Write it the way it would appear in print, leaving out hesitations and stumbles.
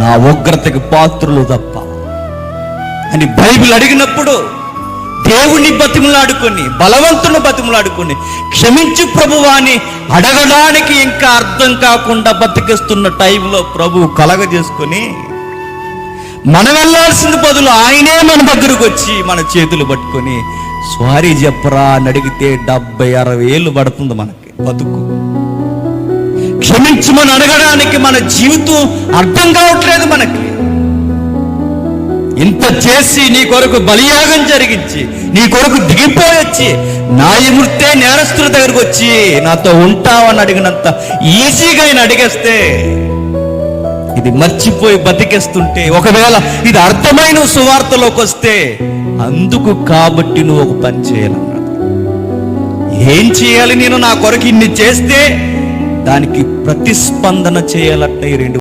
నా ఉగ్రతకి పాత్రులు తప్ప అని బైబిల్ అడిగినప్పుడు దేవుని బతిమలాడుకొని, బలవంతుని బతిమలాడుకొని, క్షమించు ప్రభువా అని అడగడానికి ఇంకా అర్థం కాకుండా బతికిస్తున్న టైంలో ప్రభువు కలగజేసుకొని మనం వెళ్ళాల్సిన బదులు ఆయనే మన దగ్గరకు వచ్చి మన చేతులు పట్టుకొని సారీ చెప్పరా అని అడిగితే 70-60 ఏళ్ళు పడుతుంది మనకి బతుకు. క్షమించమని అడగడానికి మన జీవితం అర్థం కావట్లేదు మనకి. ఇంత చేసి నీ కొరకు బలియాగం జరిగించి, నీ కొరకు దిగిపోయొచ్చి, న్యాయమూర్తే నేరస్తుల దగ్గరకు వచ్చి నాతో ఉంటావని అడిగినంత ఈజీగా ఆయన అడిగేస్తే, ఇది మర్చిపోయి బతికేస్తుంటే, ఒకవేళ ఇది అర్థమైన సువార్తలోకి వస్తే, అందుకు కాబట్టి నువ్వు ఒక పని చేయాలన్నాడు. ఏం చేయాలి నేను? నా కొరకు ఇన్ని చేస్తే దానికి ప్రతిస్పందన చేయాలంటే ఈ 2